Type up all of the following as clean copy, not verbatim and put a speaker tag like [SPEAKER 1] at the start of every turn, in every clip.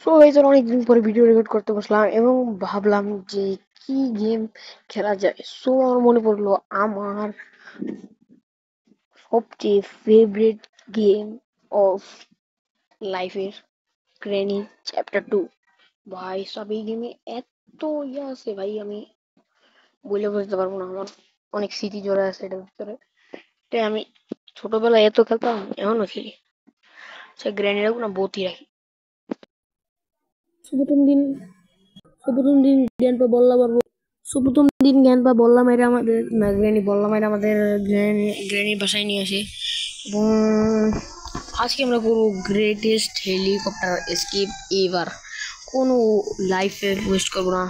[SPEAKER 1] So guys অনেকদিন পরে video record করতে বসলাম এবং ভাবলাম যে কি গেম খেলা যায়। সো আমার মনে পড়লো আমার সবচেয়ে ফেভারিট গেম অফ লাইফের গ্র্যানি চ্যাপ্টার 2। ভাই সব এই গেমে এত আছে ভাই, আমি বলে বুঝতে পারবো না। আমার অনেক স্মৃতি জড়ে আছে এটার ভিতরে। তাই আমি ছোটবেলায় এত খেলতাম, এখনো খেলি। সে গ্র্যানিটাও না বতি রাখি। প্রথম দিন প্রথম দিন জ্ঞান পা বললাম পারবো। প্রথম দিন জ্ঞান পা বললাম এটা আমাদের না, গ্র্যানি বললাম এটা আমাদের গ্র্যানির বাসায় নিয়ে আসে। এবং আজকে আমরা করবো গ্রেটেস্ট হেলিকপ্টার এসকেপ এভার। কোনো লাইফে ওয়েস্ট করবো না।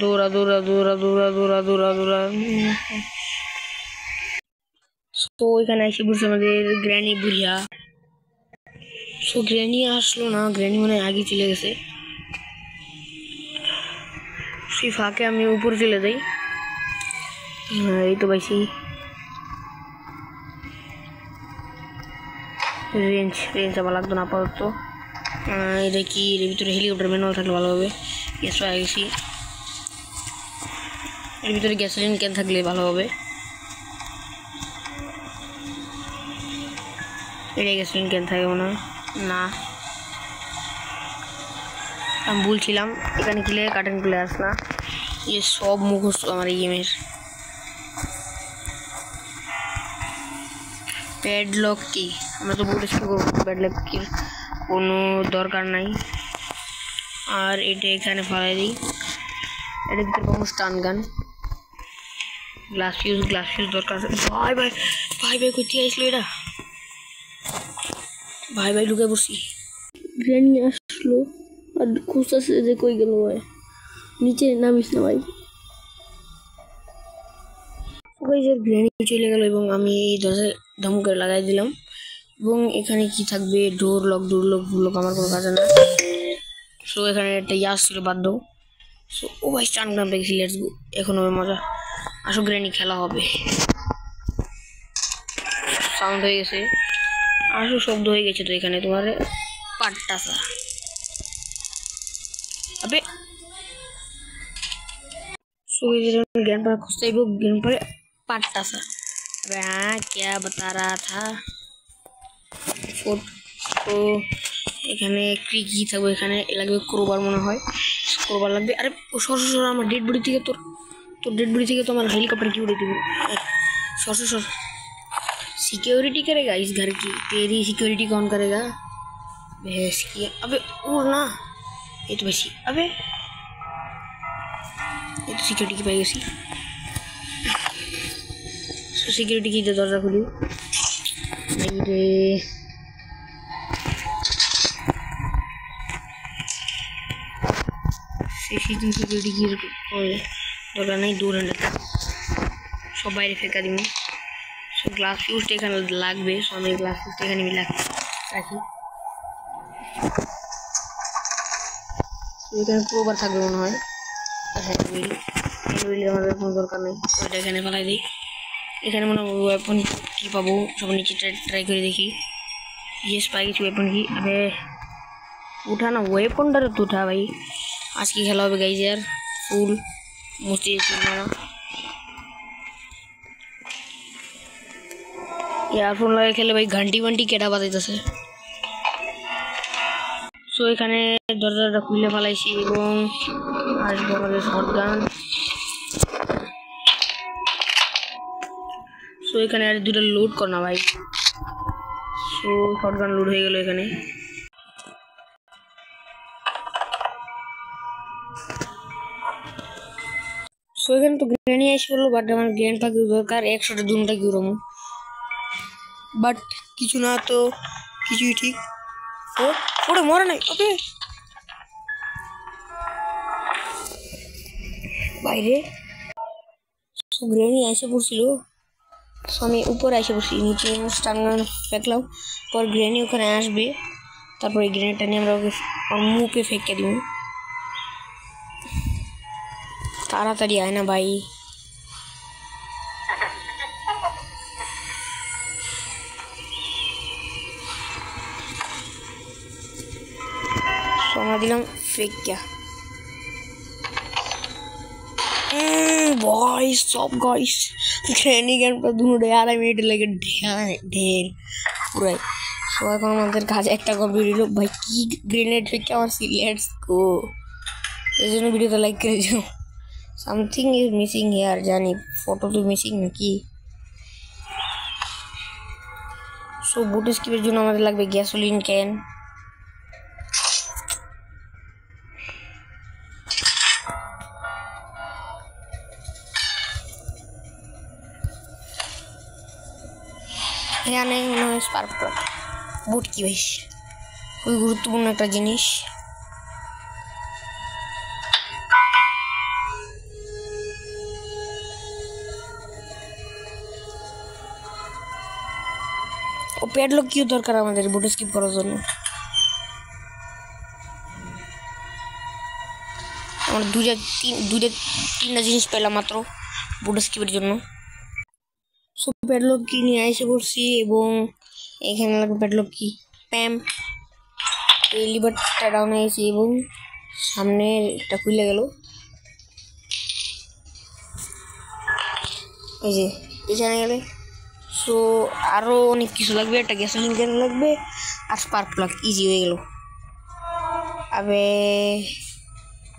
[SPEAKER 1] দৌড়া দৌড়া দৌড়া দৌড়া দৌড়া দৌড়া দৌড়া। তো এখানে এসে বসে আমাদের গ্র্যানি বুড়িয়া। সো গ্র্যানি আসলো না, গ্র্যানি মনে হয় আগে চলে গেছে। সেই ফাঁকে আমি উপরে চলে যাই। এই তো পাইছি রেঞ্জ আমার লাগতো না আপাতত। এটা কি এর ভিতরে হেলিকপ্টার ম্যানুয়াল থাকলে ভালো হবে। গ্যাস পাই গেছি, এর ভিতরে গ্যাসোলিন ক্যান থাকলে ভালো হবে। এটা গ্যাসোলিন ক্যান থাকে মনে হয় না, আমি বলছিলাম এখানে কিলে কাটেন খুলে আসলা। ये সব মুখস্থ আমার এই গেমের। প্যাডলক কি আমরা তো বলে শুরু করবো, প্যাডলক কি কোনো দরকার নাই। আর এটা এখানে ফেলাই দিই। এটা ভিতরে পাবো স্টান গান, গ্লাস ফিউজ দরকার আছে। ভাই ভাই ভাই ভাই কোথায় আসলো এটা? ভাই ভাই ঢুকে বসি। গ্র্যানি আসলো আর খুঁজতেছে যে কই গেল ভাই। নিচে নামিস না ভাই। গ্র্যানি চলে গেল এবং আমি দরজায় ধম করে লাগাই দিলাম। এবং এখানে কি থাকবে? ডোর লক আমার কোনো কাজে না। সো এখানে একটা ইয়াস ছিল বাধ্য। সো ও ভাই স্টান গান পেয়েছি, লেটস গো। এখন হবে মজা। আসো গ্র্যানি খেলা হবে। সাউন্ড হয়ে গেছে, আসো শব্দ হয়ে গেছে। তো এখানে তোমার পাট্টাসা अबे ज्ञान पर खुद से वो ज्ञान पर पाटता सा। अबे हाँ क्या बता रहा था। তো এখানে কি থাকবে? এখানে লাগবে ক্রোবার মনে হয়, ক্রোবার লাগবে। আরে সর সর, আমার ডেড বডি থেকে তোর ডেড বডি থেকে তো আমার हेलीकॉप्टर की उड़ी थी। सर सर सर, सिक्योरिटी करेगा इस घर की? तेरी सिक्योरिटी कौन करेगा? भैंस की। अबे उड़ना, ये तो भैंसी। अबे ये तो सिक्योरिटी की पाई गई। सिक्योरिटी की दरवाजा खुली नहीं रे। সিকিউরিটি কি দরকার নাই, দূর সব বাইরে ফেঁকা দিব। সব গ্লাস ফিউজটা এখানে লাগবে। সো আমি গ্লাস ফিউজটা এখানে রাখি। এখানে প্রোবার থাকবে মনে হয়। হ্যাঁ আমাদের কোনো দরকার নেই, ওইটা এখানে ফেলাই দিই। এখানে মনে হয় ওয়েপন কি পাবো, সব নিচে ট্রাই করে দেখি। ইয়েস পাই গেছি ওয়েপন কি। अबे उठा ना वेपनটা তো উঠা ভাই। আজকে খেলা হবে গাইজ यार ফুল মস্তি মারা। ইয়ারফোন লাগিয়ে খেলে ভাই ঘন্টি ঘন্টি কেটা বাজাইতেছে। সো এখানে দরজাটা খুলে ফেলাইছি এবং আসবো আমাদের শটগান। সো এখানে আর দুটো লোড কর না ভাই। সো শটগান লোড হয়ে গেল এখানে। সো এখানে তো গ্রেনি এসে পড়লো, বাট আমার গ্রেনটা কি দরকার? 100টা দুটা কি উড়ামো, বাট কিছু না তো কিছুই ঠিক। ওরে মরে নাই। ওকে বাইরে গ্রেনি এসে পড়ছিল। আমি উপরে এসে পড়ছি, নিচে স্টান ফেঁকলাম। পর গ্রেনি ওখানে আসবে, তারপরে গ্রেনেডটা নিয়ে আমরা ওকে মুখে ফেঁকে দিব। তাড়াতাড়ি আয় না ভাই। আমরা দিলাম ফেক क्या गाइस सब गाइस গ্র্যানি গেমটা দুটো 2.5 মিনিট লাগে ঢের পুরো সো এখন আমাদের কাছে একটা কমপ্লিট হলো ভাই কি গ্রেনেড ফেকে আমার লেটস গো এই জন্য ভিডিওটা লাইক করে দিও সামথিং ইজ মিসিং হিয়ার জানি ফটো তো মিসিং নাকি সো বুট স্কিপের জন্য আমাদের লাগবে গ্যাসোলিন ক্যান এখানে মনে হয় স্পার্ক প্লাগ বুট কি ভাই খুবই গুরুত্বপূর্ণ একটা জিনিস ও প্যাডলক কিউ দরকার আমাদের বুট স্কিপ করার জন্য আমরা তিনটা জিনিস পেলাম মাত্র বুট স্কিপের জন্য সো প্যাডলক কি নিয়ে এসে পড়ছি এবং এখানে লাগবে প্যাডলক কি প্যাম এই লিভারটা ডাউন হয়েছে এবং সামনে এটা খুলে গেল এই যে এখানে গেলে সো আরও অনেক কিছু লাগবে একটা গ্যাসোলিন ক্যান লাগবে আর স্পার্ক প্লাগ ইজি হয়ে গেল আবে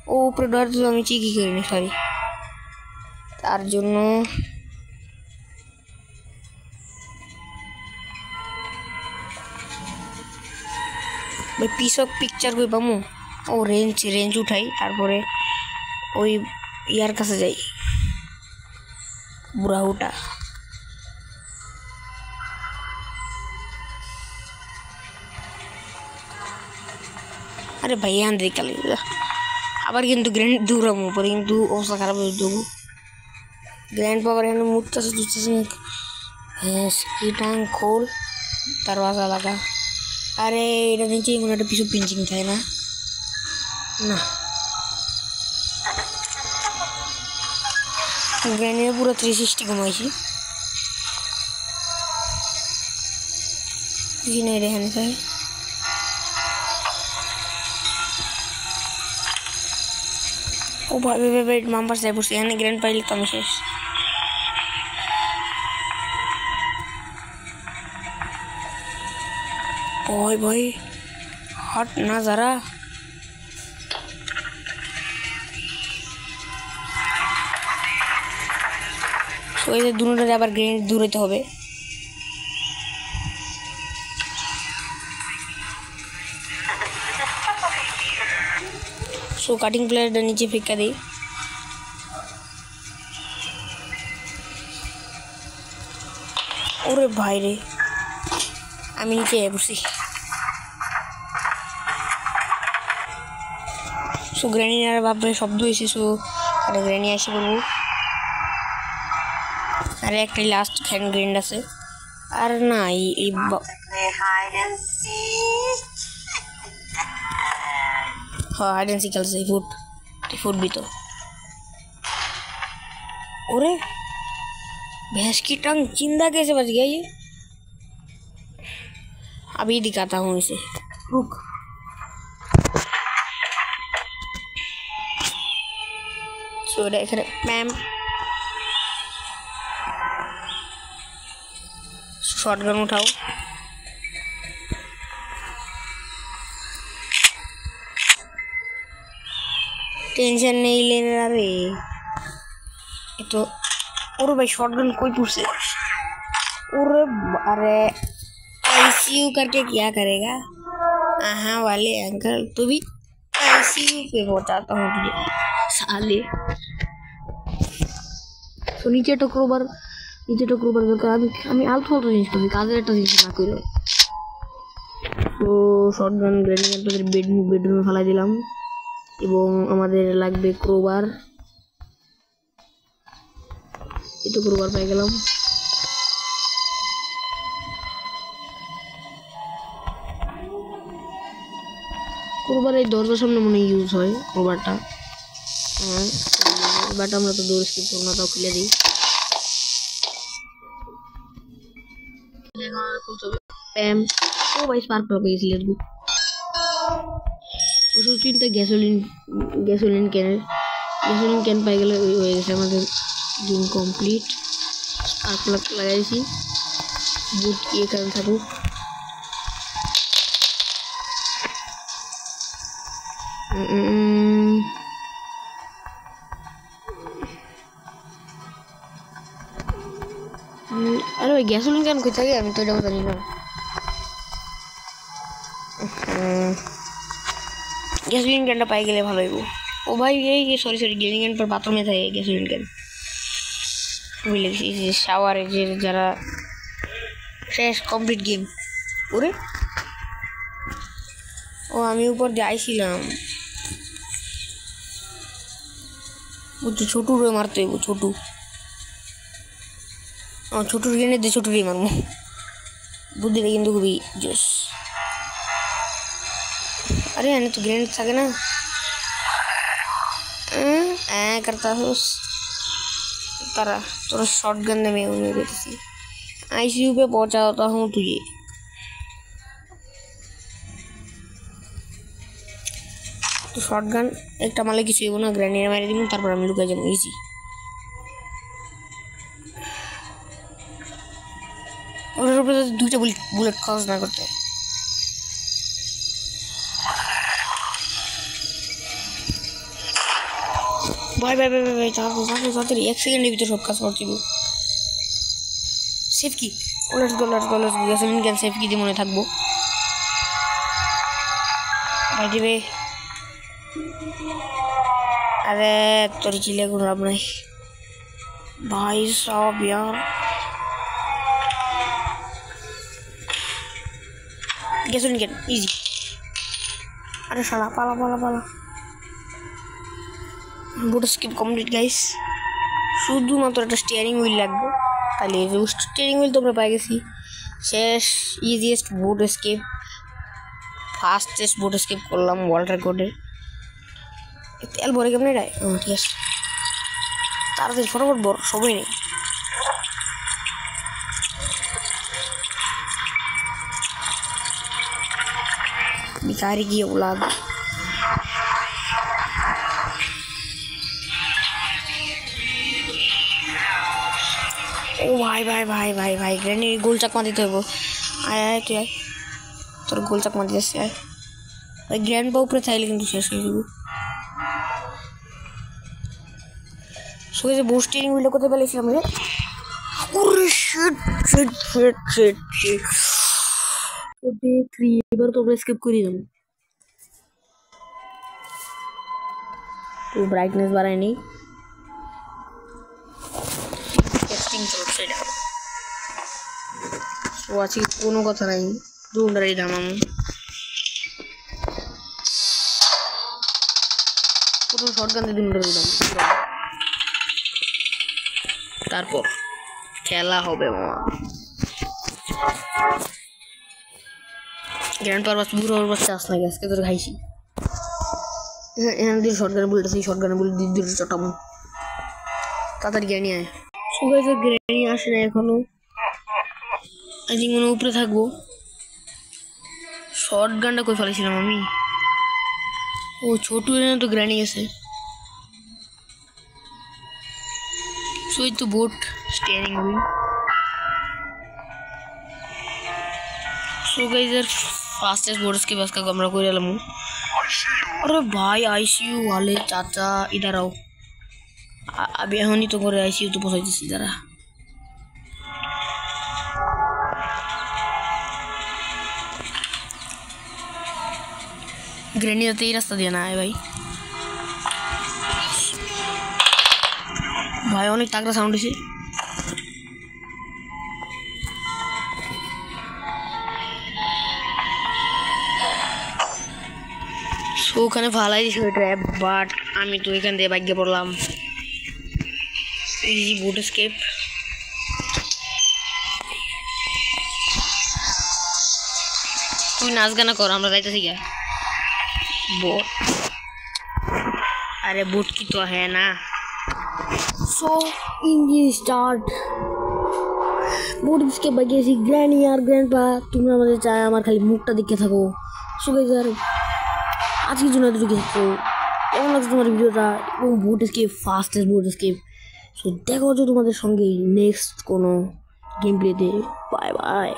[SPEAKER 1] ও উপরে ডর দিল আমি চিকি করিনি সরি তার জন্য ভাই পিস অফ পিকচার কই পামু ও রেঞ্জ উঠাই তারপরে ওই ইয়ার কাছে যাই বুড়াহুটা আরে ভাই यहाँ देख ले আবার কিন্তু গ্র্যান্ড দূরামু পরে কিন্তু অবস্থা খারাপ হয়ে যাবো গ্র্যান্ড পাওয়ার এখানে মুড়তেছে की टांग खोल दरवाजा लगा अरे এটা নিচে মনে একটা পিছু পিঞ্চিং থাকে না না গ্র্যান্ডের পুরো 360 ঘুমাইছি কি নাই রে এখানে তাই ও ভাই মাম্বার যাই বসে এখানে গ্র্যান্ড পাইলে তো আমি শেষ ओए भाई हट ना जरा सो ये दोनों আবার গ্রেনেড দূর হতে হবে सो কাটিং প্লেয়ারটা নিচে ফেকা দেই ওরে ভাই রে আমি নিচে বসি সো গ্র্যানি আর বাপরে শব্দ হয়েছে সো আরে গ্র্যানি আসে বলবো আরে একটা লাস্ট হ্যান্ড গ্রেনেড আছে আর না এই हाँ हाइड एंड सीक खेलते फुट भी तो अरे भैंस की टांग जिंदा कैसे बच गया ये अभी दिखाता हूँ इसे रुक सो देख रहे मैम शॉटगन उठाओ टेंशन नहीं लेने रे ये तो और भाई शॉटगन कोई पूछे और अरे आईसीयू करके क्या करेगा हाँ वाले अंकल तो भी आईसीयू पे पहुंचाता हूँ तुझे साले तो नीचे टक्रोबर दरकार আমি আলতু ফালতু জিনিস করি কাজের একটা জিনিস না করে তো শটগান গ্রেনেড তোদের বেডরুমে ফেলাই দিলাম এবং আমাদের লাগবে ক্রোবার এই তো ক্রোবার পেয়ে গেলাম ক্রোবার এই দরজার সামনে মনে ইউজ হয় ক্রোবারটা বাট আমরা তো ডোর স্কিপ করব না তাও খুলে দিই প্যাম ও ভাই স্পার্ক প্লাগ পেয়েছি লেটস গো ওষুধ চিন্তা গ্যাসোলিন ক্যান পাই গেলে ওই হয়ে গেছে আমাদের গেম কমপ্লিট। স্পার্ক প্লাগ লাগাইছি, বুট ইয়ে কারণ থাকুক। আরে ওই গ্যাসোলিন ক্যান কই থাকে আমি তো এটাও জানি না। গ্যাসোলিন ক্যানটা পাই গেলে ভালো হইব। ও ভাই এই সরি গ্যাসোলিন ক্যান পর বাথরুমে থাকে গ্যাসোলিন ক্যান বুঝলে, শাওয়ারে যে যারা শেষ কমপ্লিট গেম। ওরে ও আমি উপর দিয়ে আইছিলাম, বুঝছো ছোটু রে মারতে হইব। ছোটুর গেনে দিয়ে ছোটুরই মারবো, বুদ্ধিটা কিন্তু খুবই জোস। अरे यानी तो ग्रेनेड থাকে না करता होस तारा तोरा शॉटगन ने मैं उन्हें देती आईसीयू पे पहुंचा होता हूँ तुझे। तो शॉटगन एक टमाले की सेव ना ग्रेनेड मारे दी तार पर हम लुका जाम इजी। और ऊपर से दूसरा बुलेट क्रॉस ना करते भाई भाई भाई भाई ताড়াতাড়ি 1 সেকেন্ডের ভিতর সব কাজ করতে হবে। সেভ কি let's go gasoline can save কি দিয়ে মনে থাকবো ভাই দিবে। আরে তোর চিলে কোনো লাভ নাই भाई साहब यार। Gasoline can easy. আরে শালা পালা বুট স্কিপ কমপ্লিট গাইস। শুধুমাত্র একটা স্টিয়ারিং হুইল লাগবে, তাহলে স্টিয়ারিং হুইল তোমরা পাই গেছি। শেষ ইজিয়েস্ট বুট স্কিপ, ফাস্টেস্ট বুট স্কিপ করলাম ওয়ার্ল্ড রেকর্ডের। তেল ভরে কেমন এটা ঠিক আছে তাড়াতাড়ি ফটাফট বড় সবাই নেই। भिखारी की औलाद। ओ भाई भाई भाई भाई भाई ग्रेनेड गोल चकमा दिते हो आया है तो यार তোর গোল চকমা দিতেছে আয় ভাই গ্র্যান্ড বা উপরে চাইলে কিন্তু শেষ হয়ে যাবে। সো এই যে বুস্টিং উইলো করতে পেরেছিলাম রে। ওরে শিট ওকে 3 এবার তো স্কিপ করি দাম। তো ব্রাইটনেস বাড়াই নেই, টেস্টিং চলছে এটা। সো আজকে কোনো কথা নাই, দুন্ডারি দামাম পুরো শটগান দিয়ে দুন্ডারি দাম। তারপর খেলা হবে মামা। গ্র্যান্ড পাওয়ার বাস বুড়ো বাস চাস না আজকে তোর খাইছি। এখানে দিয়ে শটগান বুলেট আছে, শটগান বুলেট দিয়ে দূরে চটাম তাড়াতাড়ি গ্র্যানি আয়। সবাই তো গ্র্যানি আসে না এখনো, আই থিঙ্ক মনে উপরে থাকবো। শটগানটা কই ফেলেছিলাম আমি? ও ছোটু এনে তো গ্র্যানি গেছে। সুই তো boat steering wheel. So guys यार फास्टेस्ट बोर्ड्स के बस का कमरा कोई रहा हूँ। अरे भाई आईसीयू वाले चाचा इधर आओ, अभी होनी तो करे आईसीयू तो पहुंच जैसे इधर ग्रेनेड तो ही रास्ता देना है भाई। भाई অনেক টাকরা সাউন্ড হইছে। ওখানে ভালাই দিছে ওই ট্র্যাপ, বাট আমি তো এখান দিয়ে ভাগ্যে পড়লাম। ইজি বুট স্কেপ। তুই নাচ গানা কর, আমরা যাইতেছি গা। बोट अरे बोट की तो है ना। सो इंजी स्टार्ट बोट इसके बगे सी ग्रैनी यार ग्रैंडपा তোমরা আমাদের চাই আমার খালি মুখটা দেখে থাকো। সো গাইস यार আজকের জন্য এতটুকু থাকতো। কেমন লাগছে তোমার ভিডিওটা এবং boat escape fastest boat escape. So দেখা হচ্ছে তোমাদের সঙ্গে নেক্সট কোনো গেম প্লেতে। Bye by.